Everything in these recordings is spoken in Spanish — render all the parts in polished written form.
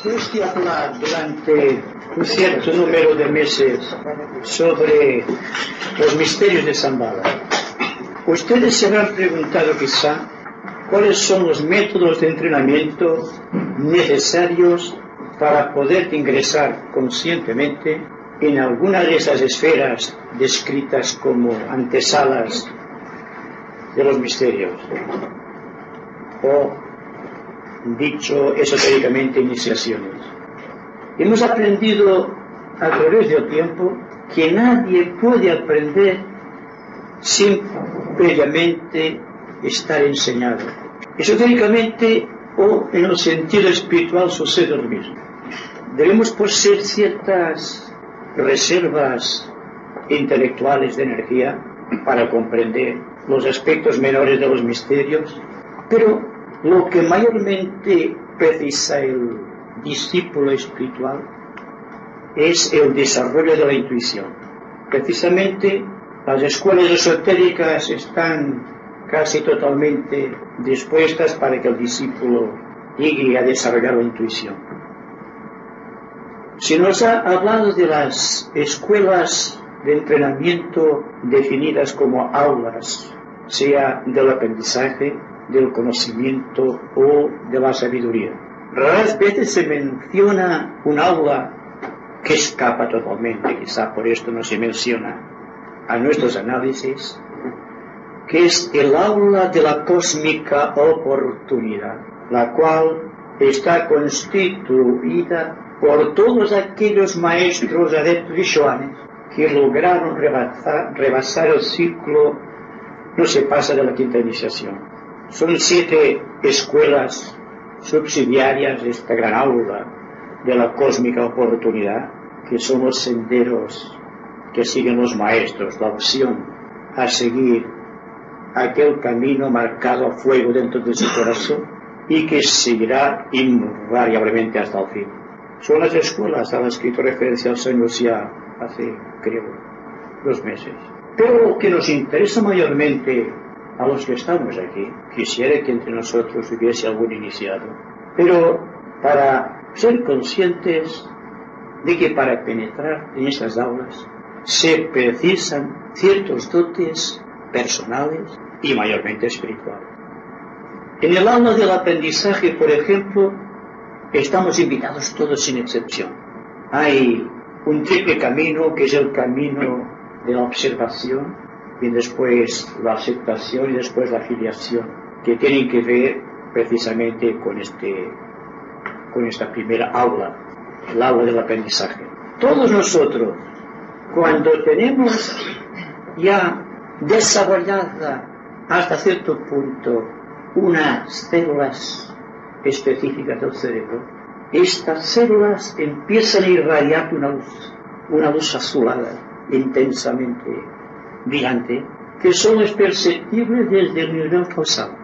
Después de hablar durante un cierto número de meses sobre los misterios de Shambhala, ustedes se habrán preguntado quizá cuáles son los métodos de entrenamiento necesarios para poder ingresar conscientemente en alguna de esas esferas descritas como antesalas de los misterios, o dicho esotéricamente iniciaciones. Hemos aprendido a través del tiempo que nadie puede aprender sin previamente estar enseñado. Esotéricamente o en el sentido espiritual sucede lo mismo. Debemos poseer ciertas reservas intelectuales de energía para comprender los aspectos menores de los misterios, pero lo que mayormente precisa el discípulo espiritual es el desarrollo de la intuición. Precisamente las escuelas esotéricas están casi totalmente dispuestas para que el discípulo llegue a desarrollar la intuición. Se nos ha hablado de las escuelas de entrenamiento definidas como aulas, sea del aprendizaje, del conocimiento o de la sabiduría. Raras veces se menciona un aula que escapa totalmente, quizá por esto no se menciona a nuestros análisis, que es el aula de la cósmica oportunidad, la cual está constituida por todos aquellos maestros adeptos Vishuanes que lograron rebasar el ciclo, no se pasa de la quinta iniciación. Son 7 escuelas subsidiarias de esta gran aula de la cósmica oportunidad, que son los senderos que siguen los maestros, la opción a seguir aquel camino marcado a fuego dentro de su corazón y que seguirá invariablemente hasta el fin. Son las escuelas a las que hizo referencia el Señor ya hace, creo, 2 meses. Pero lo que nos interesa mayormente a los que estamos aquí, quisiera que entre nosotros hubiese algún iniciado, pero para ser conscientes de que para penetrar en esas aulas se precisan ciertos dotes personales y mayormente espirituales. En el aula del aprendizaje, por ejemplo, estamos invitados todos sin excepción. Hay un triple camino, que es el camino de la observación, y después la aceptación y después la filiación, que tienen que ver precisamente con esta primera aula, el aula del aprendizaje. Todos nosotros, cuando tenemos ya desarrollada hasta cierto punto unas células específicas del cerebro, estas células empiezan a irradiar una luz azulada, intensamente brillante, que solo es perceptible desde el nivel causal.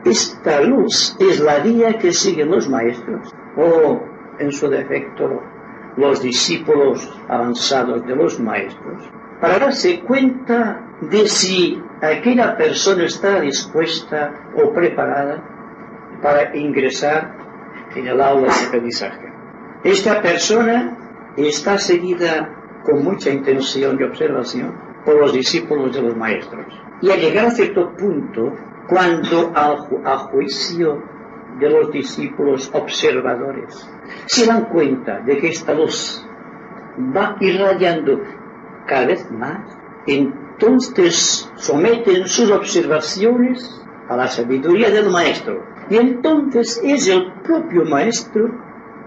Esta luz es la guía que siguen los maestros, o en su defecto los discípulos avanzados de los maestros, para darse cuenta de si aquella persona está dispuesta o preparada para ingresar en el aula de aprendizaje. Esta persona está seguida con mucha intención y observación por los discípulos de los maestros. Y al llegar a cierto punto, cuando a juicio de los discípulos observadores se dan cuenta de que esta luz va irradiando cada vez más, entonces someten sus observaciones a la sabiduría del maestro. Y entonces es el propio maestro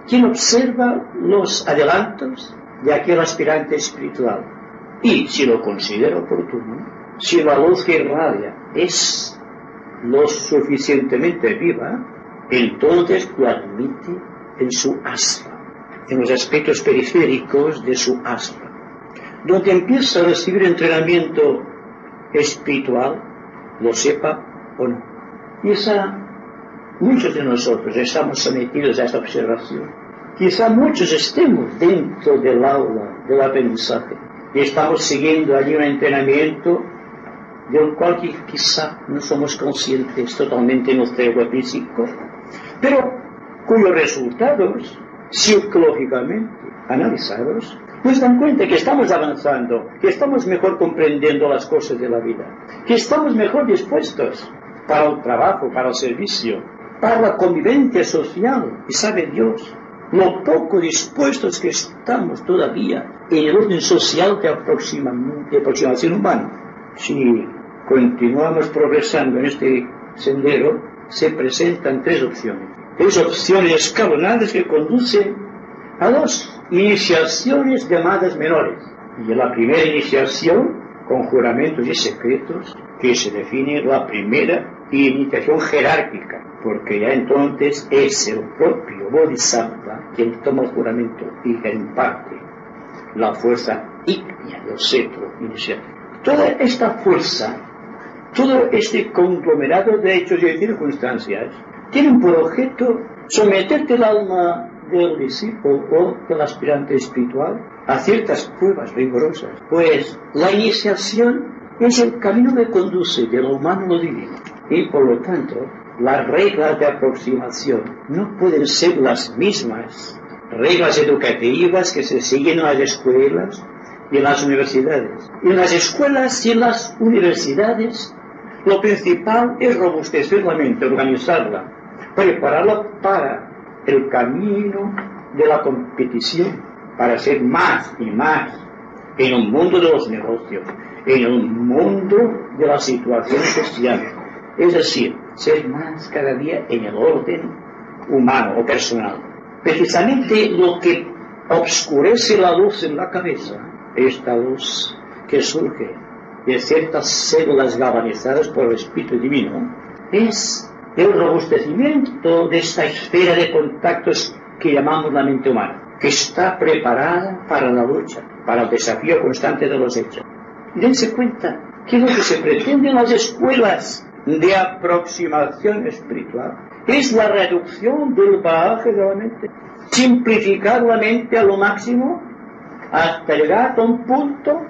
quien observa los adelantos de aquel aspirante espiritual. Y si lo considera oportuno, si la luz que irradia es lo suficientemente viva, entonces lo admite en su astra, en los aspectos periféricos de su astra, donde empieza a recibir entrenamiento espiritual, lo sepa o no. Quizá muchos de nosotros estamos sometidos a esta observación. Quizá muchos estemos dentro del aula del aprendizaje y estamos siguiendo allí un entrenamiento del cual quizá no somos conscientes totalmente en nuestro ego físico, pero cuyos resultados psicológicamente analizados, nos dan cuenta que estamos avanzando, que estamos mejor comprendiendo las cosas de la vida, que estamos mejor dispuestos para el trabajo, para el servicio, para la convivencia social. Y sabe Dios lo poco dispuestos que estamos todavía en el orden social de aproximación humana. Si continuamos progresando en este sendero, se presentan tres opciones escalonadas que conducen a dos iniciaciones llamadas menores. Y la primera iniciación, con juramentos y secretos, que se define la primera iniciación jerárquica, porque ya entonces es el propio Bodhisattva quien toma el juramento y imparte la fuerza ígnea del cetro inicial. Toda esta fuerza, todo este conglomerado de hechos y circunstancias, tienen por objeto someterte el alma del discípulo o del aspirante espiritual a ciertas pruebas rigurosas, pues la iniciación es el camino que conduce de lo humano a lo divino, y por lo tanto las reglas de aproximación no pueden ser las mismas reglas educativas que se siguen en las escuelas y en las universidades. En las escuelas y en las universidades lo principal es robustecer la mente, organizarla, prepararla para el camino de la competición, para ser más y más en el mundo de los negocios, en el mundo de la situación social, es decir, ser más cada día en el orden humano o personal. Precisamente lo que obscurece la luz en la cabeza, esta luz que surge de ciertas células galvanizadas por el Espíritu Divino, es el robustecimiento de esta esfera de contactos que llamamos la mente humana, que está preparada para la lucha, para el desafío constante de los hechos. Dense cuenta que lo que se pretende en las escuelas de aproximación espiritual es la reducción del bagaje de la mente, simplificar la mente a lo máximo hasta llegar a un punto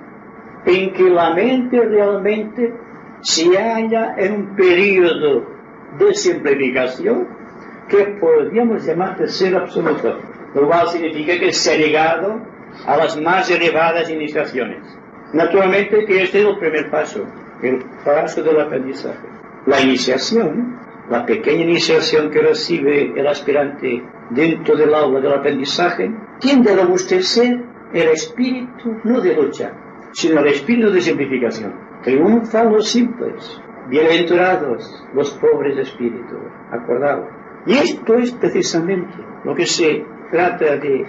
en que la mente realmente se halla en un periodo de simplificación que podríamos llamar de ser absoluto, lo cual significa que se ha llegado a las más elevadas iniciaciones. Naturalmente que este es el primer paso, el paso del aprendizaje. La iniciación, la pequeña iniciación que recibe el aspirante dentro del aula del aprendizaje, tiende a robustecer el espíritu no de lucha, sino el espíritu de simplificación. Triunfan los simples, bienaventurados los pobres de espíritu, acordados. Y esto es precisamente lo que se trata de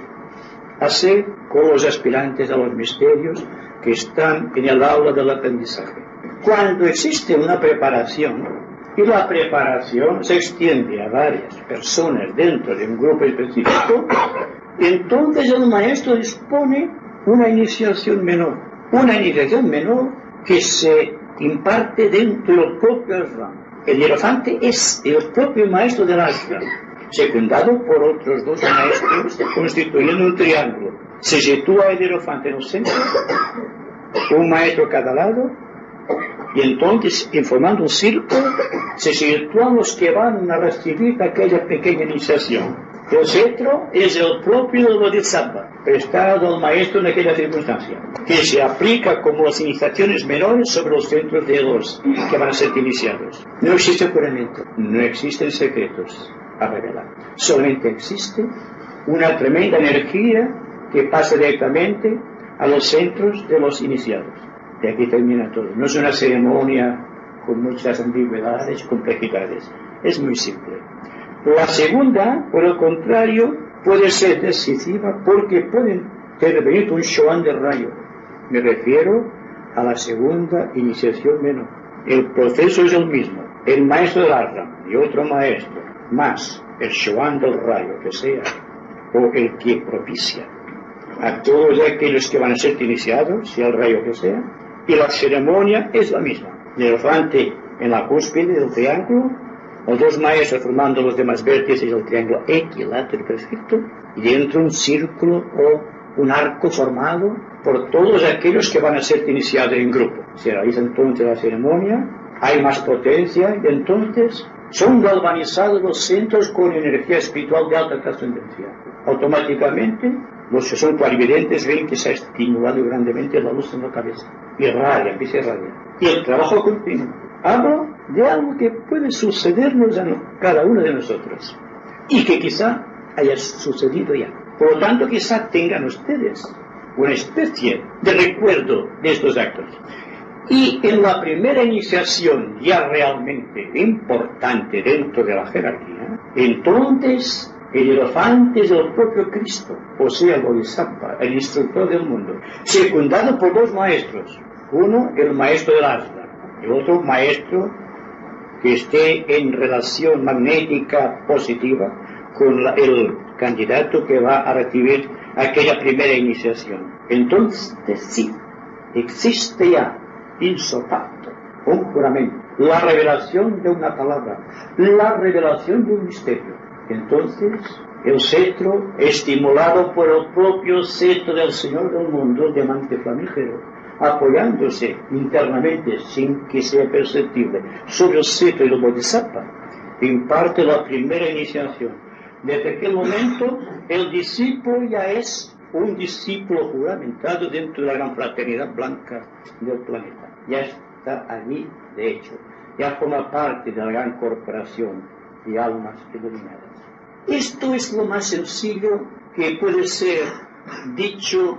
hacer con los aspirantes a los misterios que están en el aula del aprendizaje. Cuando existe una preparación, y la preparación se extiende a varias personas dentro de un grupo específico, entonces el maestro dispone una iniciación menor que se imparte dentro del propio ashram. El hierofante es el propio maestro del ashram, secundado por otros dos maestros, constituyendo un triángulo. Se sitúa el hierofante en el centro, un maestro a cada lado, y entonces, formando un círculo, se sitúan los que van a recibir aquella pequeña iniciación. El centro es el propio Bodhisattva, prestado al maestro en aquella circunstancia, que se aplica como las iniciaciones menores sobre los centros de los que van a ser iniciados. No existe juramento, no existen secretos a revelar. Solamente existe una tremenda energía que pasa directamente a los centros de los iniciados. Y aquí termina todo. No es una ceremonia con muchas ambigüedades, complejidades. Es muy simple. La segunda, por el contrario, puede ser decisiva porque puede intervenir un Shoan del rayo. Me refiero a la segunda iniciación menor. El proceso es el mismo. El maestro del ashram y otro maestro, más el Shoan del rayo que sea, o el que propicia a todos aquellos que van a ser iniciados, sea el rayo que sea, y la ceremonia es la misma. El elefante en la cúspide del triángulo, los dos maestros formando los demás vértices del triángulo equilátero perfecto, y dentro un círculo o un arco formado por todos aquellos que van a ser iniciados en grupo. Se realiza entonces la ceremonia, hay más potencia, y entonces son galvanizados los centros con energía espiritual de alta trascendencia. Automáticamente, los que son clarividentes ven que se ha estimulado grandemente la luz en la cabeza. Empieza a irradiar. Y el trabajo continuo. Hablo de algo que puede sucedernos a cada uno de nosotros. Y que quizá haya sucedido ya. Por lo tanto, quizá tengan ustedes una especie de recuerdo de estos actos. Y en la primera iniciación ya realmente importante dentro de la jerarquía, entonces el hierofante es el propio Cristo, o sea, el Bodhisattva, el instructor del mundo, secundado por dos maestros. Uno, el maestro del Asla, y otro maestro que esté en relación magnética positiva con el candidato que va a recibir aquella primera iniciación. Entonces sí, existe ya ipso facto, un juramento, la revelación de una palabra, la revelación de un misterio. Entonces el cetro, estimulado por el propio cetro del Señor del mundo, diamante flamígero, apoyándose internamente sin que sea perceptible sobre el cetro y el bodhisattva, imparte la primera iniciación. Desde aquel momento el discípulo ya es un discípulo juramentado dentro de la gran fraternidad blanca del planeta. Ya está allí, de hecho, ya forma parte de la gran corporación de almas iluminadas. Esto es lo más sencillo que puede ser dicho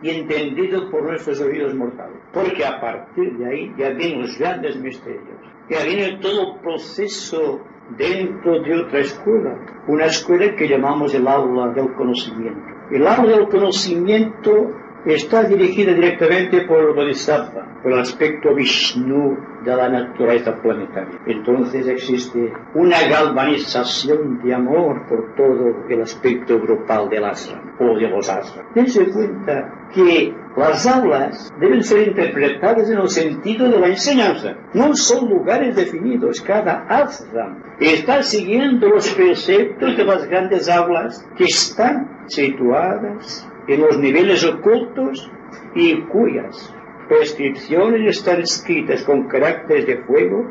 y entendido por nuestros oídos mortales, porque a partir de ahí ya vienen los grandes misterios, ya viene todo el proceso dentro de otra escuela, una escuela que llamamos el aula del conocimiento. El aula del conocimiento está dirigida directamente por el Bodhisattva, por el aspecto Vishnu de la naturaleza planetaria. Entonces existe una galvanización de amor por todo el aspecto grupal del ashram o de los ashrams. Dense cuenta que las aulas deben ser interpretadas en el sentido de la enseñanza. No son lugares definidos. Cada ashram está siguiendo los preceptos de las grandes aulas que están situadas en los niveles ocultos y cuyas prescripciones están escritas con caracteres de fuego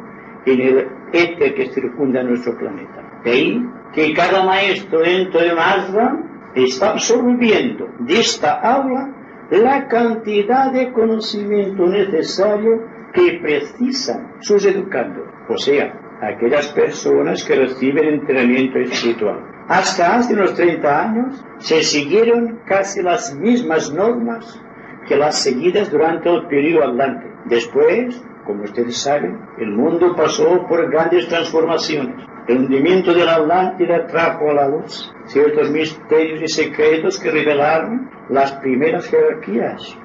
en el éter que circunda nuestro planeta. De ahí que cada maestro dentro de un ashram está absorbiendo de esta aula la cantidad de conocimiento necesario que precisan sus educandos, o sea, aquellas personas que reciben entrenamiento espiritual. Hasta hace unos 30 años se siguieron casi las mismas normas que las seguidas durante el periodo Atlante. Después, como ustedes saben, el mundo pasó por grandes transformaciones. El hundimiento de la Atlántida trajo a la luz ciertos misterios y secretos que revelaron las primeras jerarquías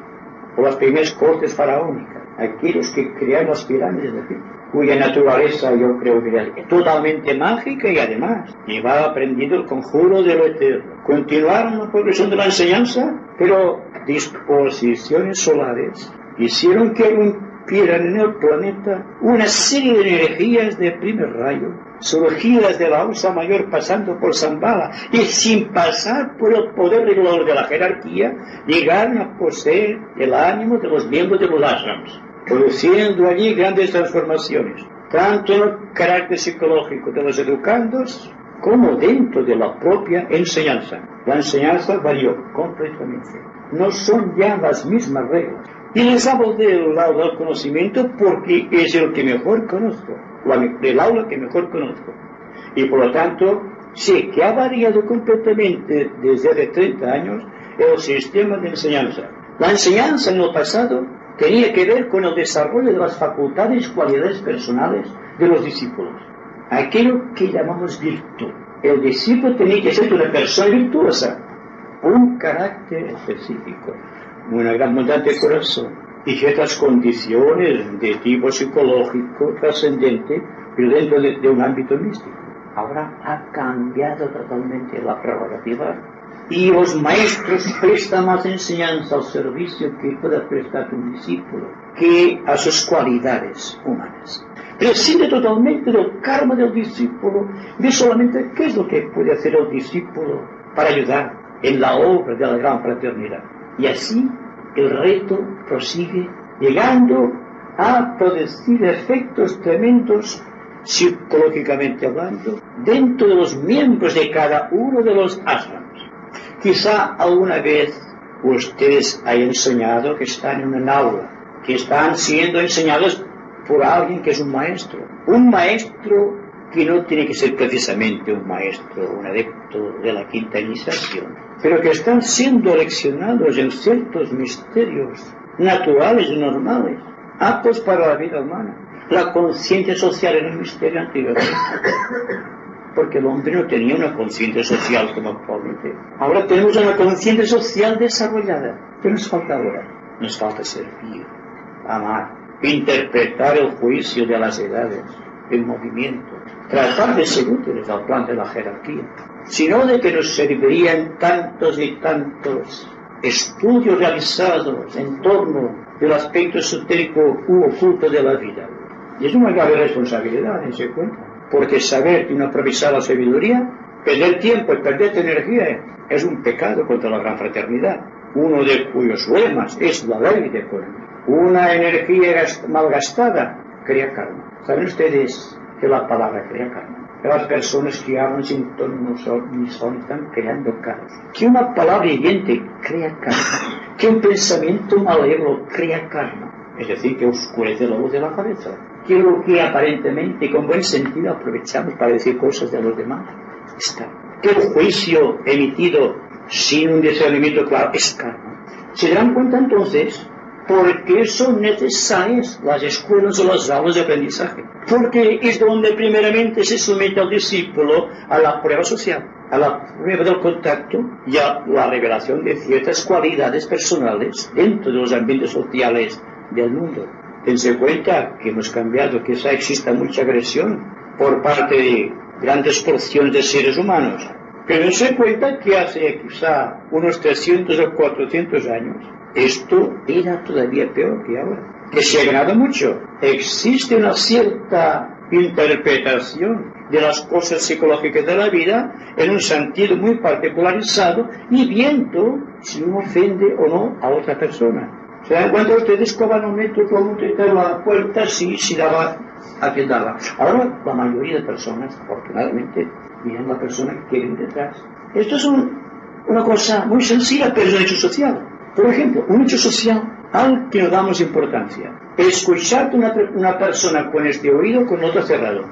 o las primeras cortes faraónicas, aquellos que crearon las pirámides de Egipto, cuya naturaleza yo creo que era totalmente mágica y además llevaba aprendido el conjuro de lo eterno. Continuaron la progresión de la enseñanza, pero disposiciones solares hicieron que rompieran en el planeta una serie de energías de primer rayo, surgidas de la Ursa Mayor pasando por Shambhala y sin pasar por el poder regulador de la jerarquía, llegaron a poseer el ánimo de los miembros de los ashrams, produciendo allí grandes transformaciones, tanto en el carácter psicológico de los educandos como dentro de la propia enseñanza. La enseñanza varió completamente. No son ya las mismas reglas. Y les hablo del lado del conocimiento porque es el que mejor conozco, el aula que mejor conozco. Y por lo tanto, sé que ha variado completamente desde hace 30 años el sistema de enseñanza. La enseñanza en el pasado tenía que ver con el desarrollo de las facultades y cualidades personales de los discípulos, aquello que llamamos virtud. El discípulo tenía que ser una persona virtuosa, un carácter específico, una gran bondad de corazón y ciertas condiciones de tipo psicológico trascendente, pero dentro de un ámbito místico. Ahora ha cambiado totalmente la prerrogativa y los maestros prestan más enseñanza al servicio que pueda prestar un discípulo que a sus cualidades humanas. Prescinde totalmente del karma del discípulo, de solamente qué es lo que puede hacer el discípulo para ayudar en la obra de la gran fraternidad. Y así el reto prosigue, llegando a producir efectos tremendos psicológicamente hablando, dentro de los miembros de cada uno de los ashrams. Quizá alguna vez ustedes hayan soñado que están en un aula, que están siendo enseñados por alguien que es un maestro que no tiene que ser precisamente un maestro, un adepto de la quinta iniciación, pero que están siendo leccionados en ciertos misterios naturales y normales, aptos para la vida humana. La conciencia social era un misterio anteriormente, porque el hombre no tenía una conciencia social como actualmente. Ahora tenemos una conciencia social desarrollada. ¿Qué nos falta ahora? Nos falta servir, amar, interpretar el juicio de las edades, el movimiento, tratar de ser útiles al plan de la jerarquía, sino de que nos servirían tantos y tantos estudios realizados en torno del aspecto esotérico u oculto de la vida. Y es una grave responsabilidad, en ese cuenta, porque saber que una improvisada sabiduría, perder tiempo y perder energía es un pecado contra la gran fraternidad, uno de cuyos lemas es la ley de karma. Una energía malgastada crea karma. ¿Saben ustedes que la palabra crea karma? Que las personas que hablan sin tono ni son están creando karma. Que una palabra hiriente crea karma. Que un pensamiento malévolo crea karma. Es decir, que oscurece la luz de la cabeza. Que lo que aparentemente con buen sentido aprovechamos para decir cosas de los demás está. Que el juicio emitido sin un discernimiento claro es karma. ¿Se darán cuenta entonces por qué son necesarias las escuelas o las aulas de aprendizaje? Porque es donde primeramente se somete al discípulo a la prueba social, a la prueba del contacto y a la revelación de ciertas cualidades personales dentro de los ambientes sociales del mundo. Dense cuenta que hemos cambiado, que quizá exista mucha agresión por parte de grandes porciones de seres humanos. Pero dense cuenta que hace quizá unos 300 o 400 años esto era todavía peor que ahora, que se ha ganado mucho. Existe una cierta interpretación de las cosas psicológicas de la vida en un sentido muy particularizado y viendo si uno ofende o no a otra persona. ¿Se dan cuenta ustedes que van a meter todo la puerta? Sí, daba a quien daba. Ahora la mayoría de personas, afortunadamente, miran a la persona que quieren detrás. Esto es una cosa muy sencilla, pero es un hecho social. Por ejemplo, un hecho social al que no damos importancia. Escuchar una persona con este oído, con otro cerrado,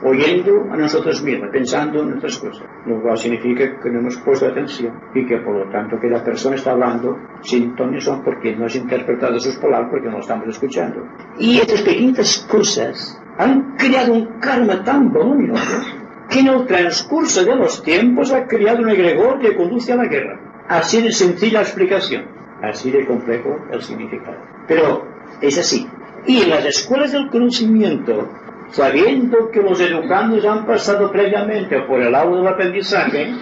oyendo a nosotros mismos, pensando en nuestras cosas. Lo cual significa que no hemos puesto atención y que por lo tanto que la persona está hablando sin ton ni son porque no has interpretado sus palabras porque no lo estamos escuchando. Y estas pequeñas cosas han creado un karma tan voluminoso que en el transcurso de los tiempos ha creado un egregor que conduce a la guerra. Así de sencilla la explicación, así de complejo el significado. Pero es así. Y en las escuelas del conocimiento, sabiendo que los educandos han pasado previamente por el aula del aprendizaje,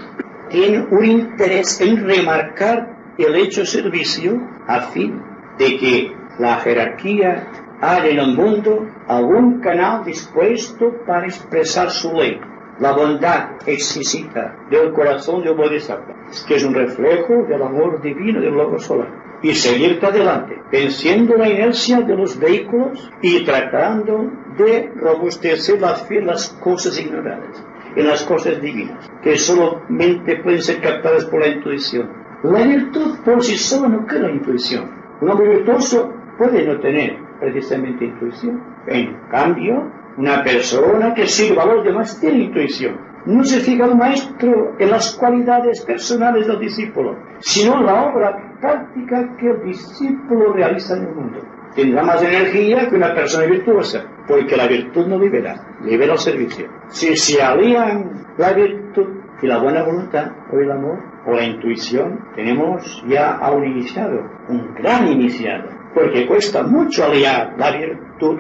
tienen un interés en remarcar el hecho servicio a fin de que la jerarquía haya en el mundo algún canal dispuesto para expresar su ley. La bondad exquisita del corazón de un bodhisattva, que es un reflejo del amor divino del logo solar, y seguir adelante, venciendo la inercia de los vehículos y tratando de robustecer las cosas ignoradas en las cosas divinas, que solamente pueden ser captadas por la intuición. La virtud por sí sola no crea intuición. Un hombre virtuoso puede no tener precisamente intuición. En cambio, una persona que sirva a los demás tiene intuición. No se fija el maestro en las cualidades personales del discípulo, sino en la obra práctica que el discípulo realiza en el mundo. Tendrá más energía que una persona virtuosa, porque la virtud no libera el servicio. Si se alían la virtud y la buena voluntad, o el amor, o la intuición, tenemos ya a un iniciado, un gran iniciado, porque cuesta mucho aliar la virtud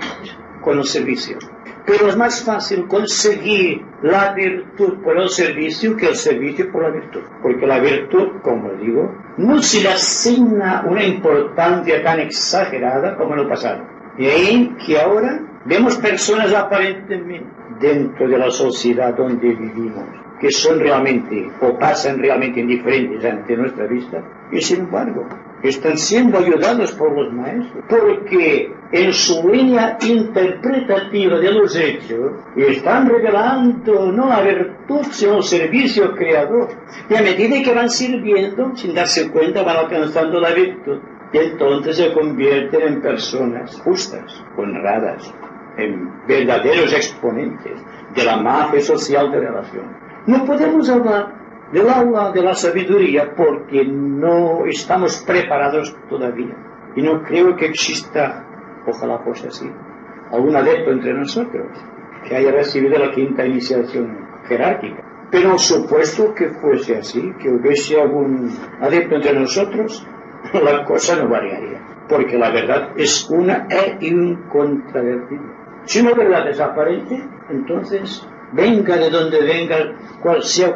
con el servicio. Pero es más fácil conseguir la virtud por el servicio que el servicio por la virtud. Porque la virtud, como digo, no se le asigna una importancia tan exagerada como en el pasado. Y ahí que ahora vemos personas aparentemente dentro de la sociedad donde vivimos, que son realmente o pasan realmente indiferentes ante nuestra vista, y sin embargo, están siendo ayudados por los maestros, porque en su línea interpretativa de los hechos están revelando no la virtud, sino el servicio creador. Y a medida que van sirviendo, sin darse cuenta, van alcanzando la virtud. Y entonces se convierten en personas justas, honradas, en verdaderos exponentes de la magia social de relación. No podemos hablar del aula de la sabiduría porque no estamos preparados todavía. Y no creo que exista, ojalá fuese así, algún adepto entre nosotros que haya recibido la quinta iniciación jerárquica. Pero supuesto que fuese así, que hubiese algún adepto entre nosotros, la cosa no variaría, porque la verdad es una e incontrovertible. Si una verdad es aparente, entonces venga de donde venga, cual sea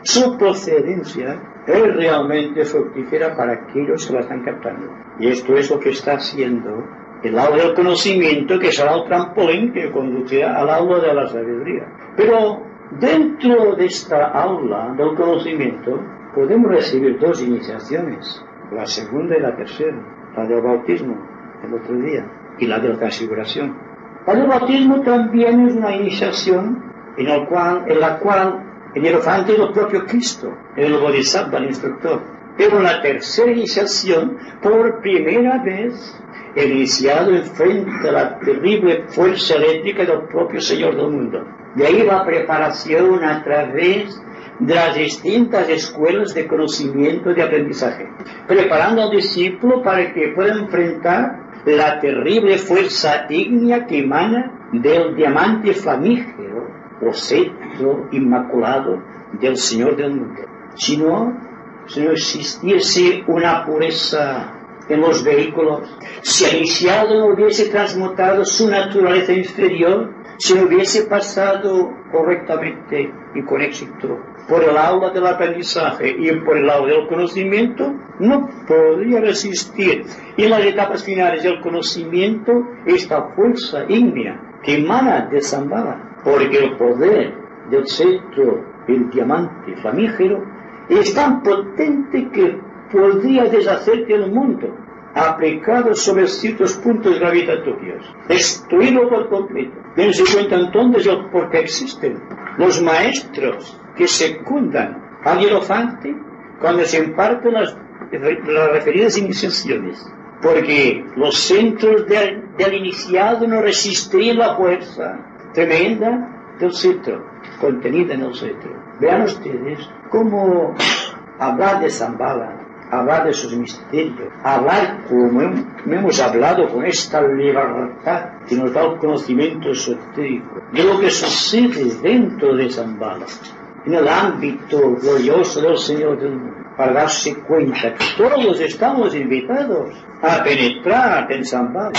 su procedencia, es realmente fructífera para aquellos que la están captando. Y esto es lo que está haciendo el aula del conocimiento, que será el trampolín que conducirá al aula de la sabiduría. Pero dentro de esta aula del conocimiento podemos recibir dos iniciaciones, la segunda y la tercera, la del bautismo el otro día y la de la transfiguración. La del bautismo también es una iniciación en la cual el hierofante es el propio Cristo, el Bodhisattva, el instructor. Pero en la tercera iniciación, por primera vez, el iniciado enfrenta la terrible fuerza eléctrica del propio Señor del mundo. De ahí la preparación a través de las distintas escuelas de conocimiento y de aprendizaje, preparando al discípulo para que pueda enfrentar la terrible fuerza ígnea que emana del diamante flamígero o cetro inmaculado del Señor del mundo. Si no existiese una pureza en los vehículos, si el iniciado no hubiese transmutado su naturaleza inferior, si no hubiese pasado correctamente y con éxito por el aula del aprendizaje y por el aula del conocimiento, no podría resistir en las etapas finales del conocimiento esta fuerza ígnea que emana de Shambhala, porque el poder del cetro, el diamante flamígero, es tan potente que podría deshacerte el mundo, aplicado sobre ciertos puntos gravitatorios, destruirlo por completo. Dense cuenta entonces de por qué existen los maestros que secundan al hierofante cuando se imparten las referidas iniciaciones, porque los centros del iniciado no resistirían la fuerza tremenda del cetro, contenida en el cetro. Vean ustedes cómo hablar de Shambhala, hablar de sus misterios, hablar como hemos hablado con esta libertad que nos da el conocimiento esotérico, de lo que sucede dentro de Shambhala, en el ámbito glorioso del Señor del mundo, para darse cuenta que todos estamos invitados a penetrar en Shambhala,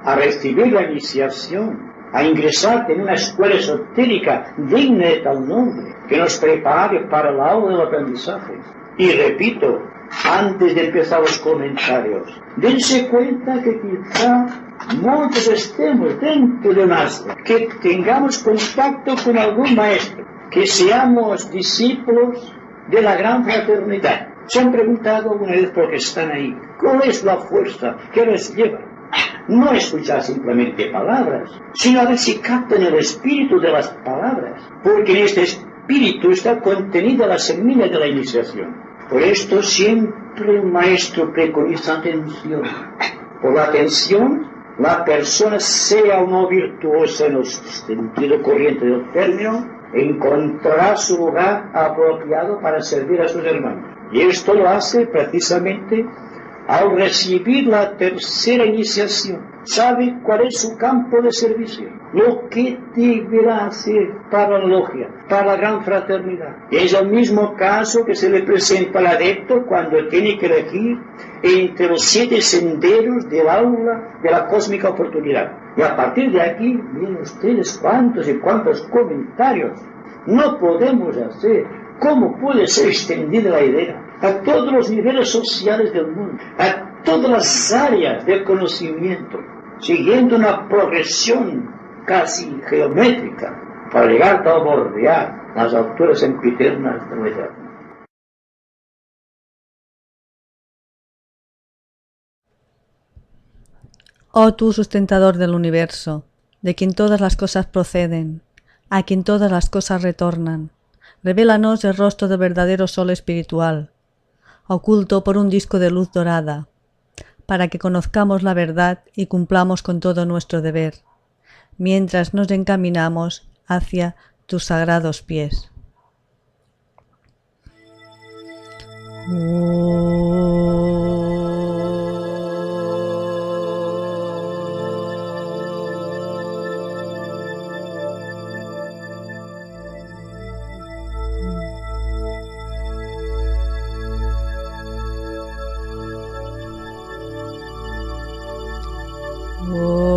a recibir la iniciación, a ingresar en una escuela esotérica digna de tal nombre, que nos prepare para el aula del aprendizaje. Y repito, antes de empezar los comentarios, dense cuenta que quizá muchos estemos dentro de un astro, que tengamos contacto con algún maestro, que seamos discípulos de la gran fraternidad. ¿Se han preguntado alguna vez por qué están ahí? ¿Cuál es la fuerza que les lleva? No escuchar simplemente palabras, sino a ver si captan el espíritu de las palabras, porque en este espíritu está contenida la semilla de la iniciación. Por esto siempre un maestro preconiza atención. Por la atención, la persona, sea o no virtuosa en el sentido corriente del término, encontrará su lugar apropiado para servir a sus hermanos. Y esto lo hace precisamente al recibir la tercera iniciación. Sabe cuál es su campo de servicio, lo que deberá hacer para la logia, para la gran fraternidad. Es el mismo caso que se le presenta al adepto cuando tiene que elegir entre los 7 senderos del aula de la cósmica oportunidad. Y a partir de aquí, miren ustedes cuántos y cuántos comentarios no podemos hacer. ¿Cómo puede ser extendida la idea a todos los niveles sociales del mundo, a todas las áreas del conocimiento, siguiendo una progresión casi geométrica para llegar a bordear las alturas sempiternas de la edad? Oh tú, sustentador del universo, de quien todas las cosas proceden, a quien todas las cosas retornan, revélanos el rostro del verdadero sol espiritual, oculto por un disco de luz dorada, para que conozcamos la verdad y cumplamos con todo nuestro deber, mientras nos encaminamos hacia tus sagrados pies. Oh.